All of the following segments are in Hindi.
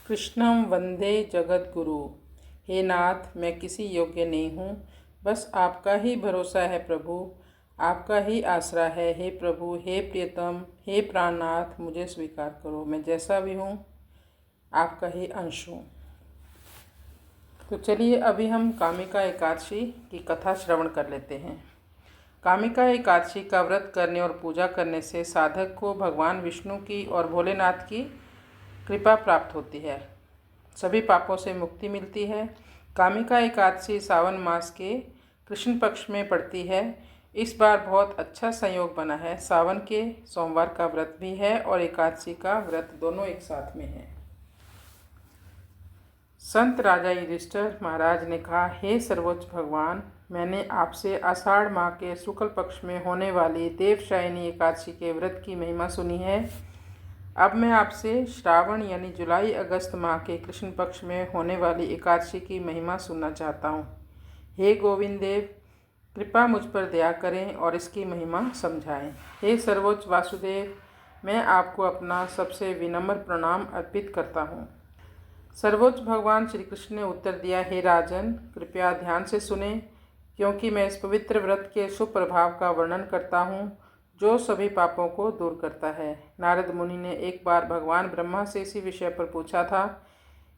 कृष्णं वंदे जगद्गुरु। हे नाथ, मैं किसी योग्य नहीं हूँ, बस आपका ही भरोसा है प्रभु, आपका ही आसरा है। हे प्रभु, हे प्रियतम, हे प्राणनाथ, मुझे स्वीकार करो। मैं जैसा भी हूँ आपका ही अंश हूँ। तो चलिए अभी हम कामिका एकादशी की कथा श्रवण कर लेते हैं। कामिका एकादशी का व्रत करने और पूजा करने से साधक को भगवान विष्णु की और भोलेनाथ की कृपा प्राप्त होती है, सभी पापों से मुक्ति मिलती है। कामिका एकादशी सावन मास के कृष्ण पक्ष में पड़ती है। इस बार बहुत अच्छा संयोग बना है, सावन के सोमवार का व्रत भी है और एकादशी का व्रत दोनों एक साथ में है। संत राजा युधिष्ठिर महाराज ने कहा, हे सर्वोच्च भगवान, मैंने आपसे आषाढ़ माह के शुक्ल पक्ष में होने वाली देवशायनी एकादशी के व्रत की महिमा सुनी है। अब मैं आपसे श्रावण यानी जुलाई अगस्त माह के कृष्ण पक्ष में होने वाली एकादशी की महिमा सुनना चाहता हूँ। हे गोविंद देव, कृपा मुझ पर दया करें और इसकी महिमा समझाएं। हे सर्वोच्च वासुदेव, मैं आपको अपना सबसे विनम्र प्रणाम अर्पित करता हूँ। सर्वोच्च भगवान श्री कृष्ण ने उत्तर दिया, हे राजन, कृपया ध्यान से सुने, क्योंकि मैं इस पवित्र व्रत के शुभ प्रभाव का वर्णन करता हूँ जो सभी पापों को दूर करता है। नारद मुनि ने एक बार भगवान ब्रह्मा से इसी विषय पर पूछा था।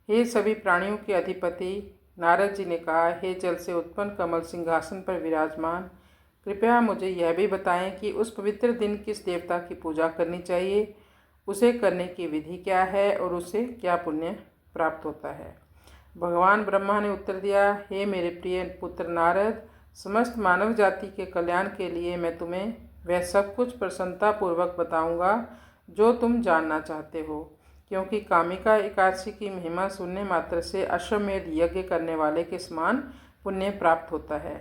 हे सभी प्राणियों के अधिपति, नारद जी ने कहा, हे जल से उत्पन्न कमल सिंहासन पर विराजमान, कृपया मुझे यह भी बताएं कि उस पवित्र दिन किस देवता की पूजा करनी चाहिए, उसे करने की विधि क्या है और उसे क्या पुण्य प्राप्त होता है। भगवान ब्रह्मा ने उत्तर दिया, हे मेरे प्रिय पुत्र नारद, समस्त मानव जाति के कल्याण के लिए मैं तुम्हें वह सब कुछ प्रसन्नतापूर्वक बताऊंगा जो तुम जानना चाहते हो, क्योंकि कामिका एकादशी की महिमा सुनने मात्र से अश्वमेध यज्ञ करने वाले के समान पुण्य प्राप्त होता है।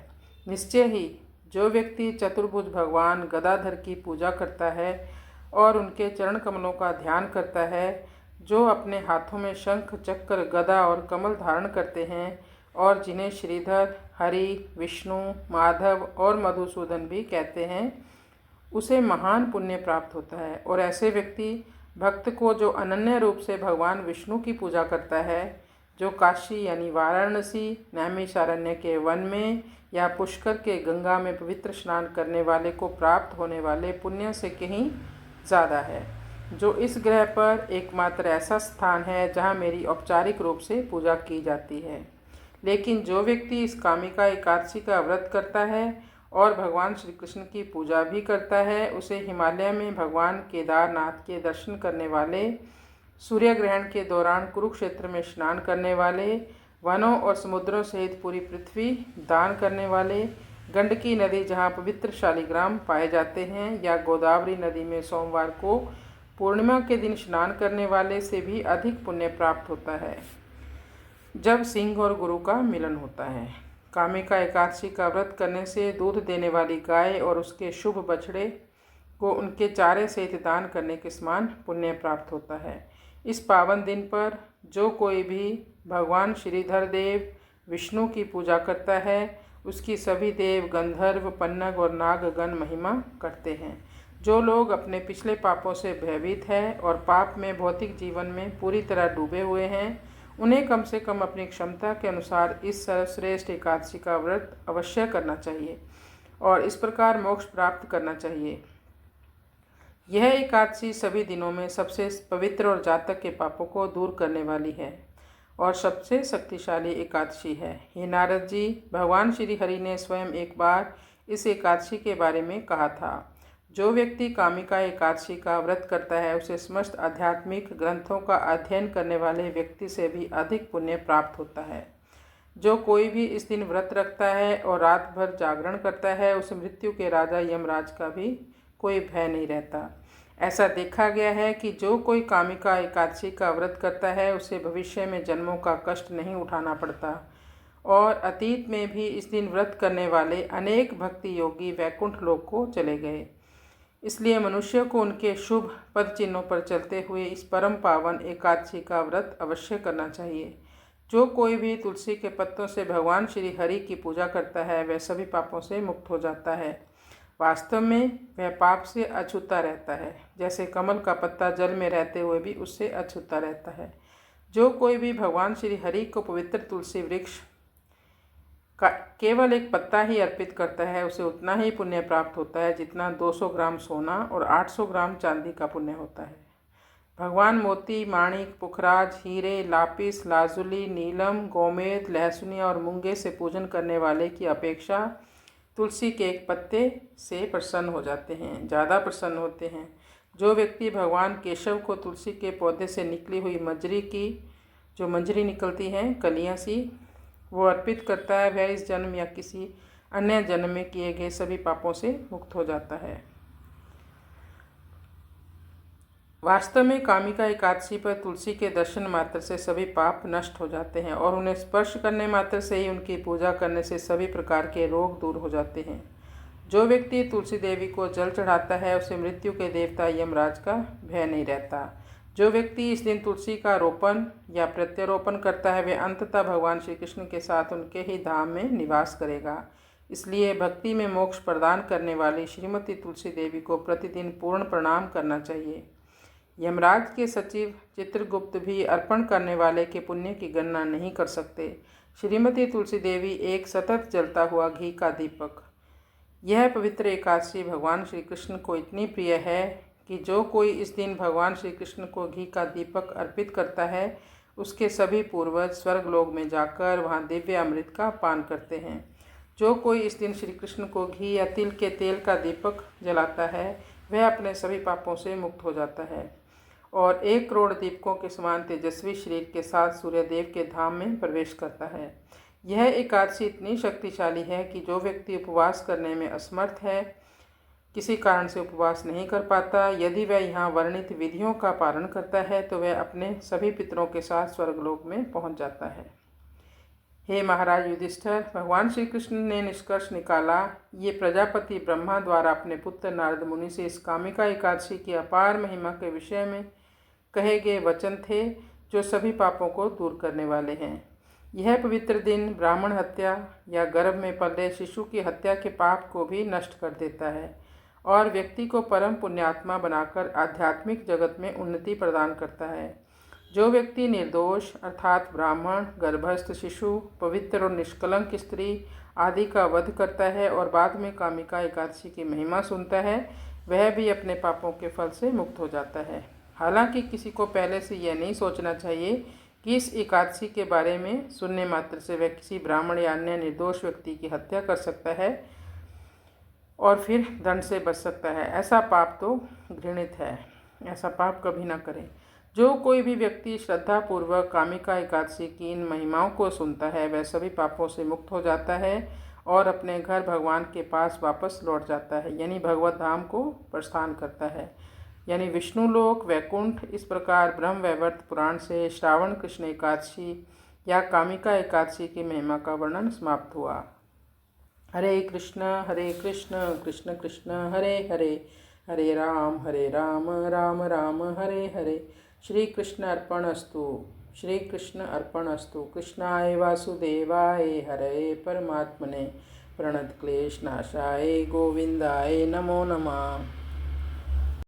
निश्चय ही जो व्यक्ति चतुर्भुज भगवान गदाधर की पूजा करता है और उनके चरण कमलों का ध्यान करता है, जो अपने हाथों में शंख चक्र गदा और कमल धारण करते हैं और जिन्हें श्रीधर, हरि, विष्णु, माधव और मधुसूदन भी कहते हैं, उसे महान पुण्य प्राप्त होता है। और ऐसे व्यक्ति भक्त को जो अनन्य रूप से भगवान विष्णु की पूजा करता है, जो काशी यानी वाराणसी, नैमिषारण्य के वन में या पुष्कर के गंगा में पवित्र स्नान करने वाले को प्राप्त होने वाले पुण्य से कहीं ज़्यादा है, जो इस ग्रह पर एकमात्र ऐसा स्थान है जहाँ मेरी औपचारिक रूप से पूजा की जाती है। लेकिन जो व्यक्ति इस कामिका एकादशी का व्रत करता है और भगवान श्री कृष्ण की पूजा भी करता है, उसे हिमालय में भगवान केदारनाथ के दर्शन करने वाले, सूर्य ग्रहण के दौरान कुरुक्षेत्र में स्नान करने वाले, वनों और समुद्रों सहित पूरी पृथ्वी दान करने वाले, गंडकी नदी जहाँ पवित्र शालिग्राम पाए जाते हैं, या गोदावरी नदी में सोमवार को पूर्णिमा के दिन स्नान करने वाले से भी अधिक पुण्य प्राप्त होता है जब सिंह और गुरु का मिलन होता है। कामिका एकादशी का व्रत करने से दूध देने वाली गाय और उसके शुभ बछड़े को उनके चारे सहित दान करने के समान पुण्य प्राप्त होता है। इस पावन दिन पर जो कोई भी भगवान श्रीधर देव विष्णु की पूजा करता है, उसकी सभी देव, गंधर्व, पन्नग और नागगण महिमा करते हैं। जो लोग अपने पिछले पापों से भयभीत हैं और पाप में भौतिक जीवन में पूरी तरह डूबे हुए हैं, उन्हें कम से कम अपनी क्षमता के अनुसार इस सर्वश्रेष्ठ एकादशी का व्रत अवश्य करना चाहिए और इस प्रकार मोक्ष प्राप्त करना चाहिए। यह एकादशी सभी दिनों में सबसे पवित्र और जातक के पापों को दूर करने वाली है और सबसे शक्तिशाली एकादशी है। हे नारद जी, भगवान श्री हरि ने स्वयं एक बार इस एकादशी के बारे में कहा था, जो व्यक्ति कामिका एकादशी का व्रत करता है, उसे समस्त आध्यात्मिक ग्रंथों का अध्ययन करने वाले व्यक्ति से भी अधिक पुण्य प्राप्त होता है। जो कोई भी इस दिन व्रत रखता है और रात भर जागरण करता है, उसे मृत्यु के राजा यमराज का भी कोई भय नहीं रहता। ऐसा देखा गया है कि जो कोई कामिका एकादशी का व्रत करता है, उसे भविष्य में जन्मों का कष्ट नहीं उठाना पड़ता और अतीत में भी इस दिन व्रत करने वाले अनेक भक्ति योगी वैकुंठ लोक को चले गए। इसलिए मनुष्य को उनके शुभ पद चिन्हों पर चलते हुए इस परम पावन एकादशी का व्रत अवश्य करना चाहिए। जो कोई भी तुलसी के पत्तों से भगवान श्री हरि की पूजा करता है, वह सभी पापों से मुक्त हो जाता है। वास्तव में वह पाप से अछूता रहता है, जैसे कमल का पत्ता जल में रहते हुए भी उससे अछूता रहता है। जो कोई भी भगवान श्री हरि को पवित्र तुलसी वृक्ष का केवल एक पत्ता ही अर्पित करता है, उसे उतना ही पुण्य प्राप्त होता है जितना 200 ग्राम सोना और 800 ग्राम चांदी का पुण्य होता है। भगवान मोती, माणिक, पुखराज, हीरे, लापिस, लाजुली, नीलम, गोमेद, लहसुनी और मूंगे से पूजन करने वाले की अपेक्षा तुलसी के एक पत्ते से प्रसन्न हो जाते हैं, ज़्यादा प्रसन्न होते हैं। जो व्यक्ति भगवान केशव को तुलसी के पौधे से निकली हुई मंजरी की जो मंजरी निकलती है कलियां सी वो अर्पित करता है, वह इस जन्म या किसी अन्य जन्म में किए गए सभी पापों से मुक्त हो जाता है। वास्तव में कामिका एकादशी पर तुलसी के दर्शन मात्र से सभी पाप नष्ट हो जाते हैं और उन्हें स्पर्श करने मात्र से ही उनकी पूजा करने से सभी प्रकार के रोग दूर हो जाते हैं। जो व्यक्ति तुलसी देवी को जल चढ़ाता है उसे मृत्यु के देवता यमराज का भय नहीं रहता। जो व्यक्ति इस दिन तुलसी का रोपण या प्रत्यारोपण करता है वह अंततः भगवान श्री कृष्ण के साथ उनके ही धाम में निवास करेगा। इसलिए भक्ति में मोक्ष प्रदान करने वाली श्रीमती तुलसी देवी को प्रतिदिन पूर्ण प्रणाम करना चाहिए। यमराज के सचिव चित्रगुप्त भी अर्पण करने वाले के पुण्य की गणना नहीं कर सकते। श्रीमती तुलसी देवी एक सतत जलता हुआ घी का दीपक। यह पवित्र एकादशी भगवान श्री कृष्ण को इतनी प्रिय है कि जो कोई इस दिन भगवान श्री कृष्ण को घी का दीपक अर्पित करता है उसके सभी पूर्वज स्वर्गलोक में जाकर वहाँ दिव्य अमृत का पान करते हैं। जो कोई इस दिन श्री कृष्ण को घी या तिल के तेल का दीपक जलाता है वह अपने सभी पापों से मुक्त हो जाता है और 1 करोड़ दीपकों के समान तेजस्वी शरीर के साथ सूर्यदेव के धाम में प्रवेश करता है। यह एकादशी इतनी शक्तिशाली है कि जो व्यक्ति उपवास करने में असमर्थ है, किसी कारण से उपवास नहीं कर पाता, यदि वह यहाँ वर्णित विधियों का पालन करता है तो वह अपने सभी पितरों के साथ स्वर्गलोक में पहुँच जाता है। हे महाराज युधिष्ठिर, भगवान श्री कृष्ण ने निष्कर्ष निकाला, ये प्रजापति ब्रह्मा द्वारा अपने पुत्र नारद मुनि से इस कामिका एकादशी की अपार महिमा के विषय में कहे गए वचन थे जो सभी पापों को दूर करने वाले हैं। यह पवित्र दिन ब्राह्मण हत्या या गर्भ में पले शिशु की हत्या के पाप को भी नष्ट कर देता है और व्यक्ति को परम पुण्यात्मा बनाकर आध्यात्मिक जगत में उन्नति प्रदान करता है। जो व्यक्ति निर्दोष अर्थात ब्राह्मण, गर्भस्थ शिशु, पवित्र और निष्कलंक स्त्री आदि का वध करता है और बाद में कामिका एकादशी की महिमा सुनता है वह भी अपने पापों के फल से मुक्त हो जाता है। हालांकि किसी को पहले से यह नहीं सोचना चाहिए कि इस एकादशी के बारे में सुनने मात्र से वह किसी ब्राह्मण या अन्य निर्दोष व्यक्ति की हत्या कर सकता है और फिर दंड से बच सकता है। ऐसा पाप तो घृणित है, ऐसा पाप कभी ना करें। जो कोई भी व्यक्ति श्रद्धापूर्वक कामिका एकादशी की इन महिमाओं को सुनता है वह सभी पापों से मुक्त हो जाता है और अपने घर भगवान के पास वापस लौट जाता है, यानी भगवत धाम को प्रस्थान करता है, यानी विष्णुलोक, वैकुंठ। इस प्रकार ब्रह्म वैवर्त पुराण से श्रावण कृष्ण एकादशी या कामिका एकादशी की महिमा का वर्णन समाप्त हुआ। हरे कृष्ण कृष्ण कृष्ण हरे हरे, हरे राम राम राम हरे हरे। श्री कृष्ण अर्पणस्तु, श्री कृष्ण अर्पणस्तु। कृष्णाय वासुदेवाय हरे परमात्मने प्रणतक्लेशनाशाय गोविंदाय नमो नमः।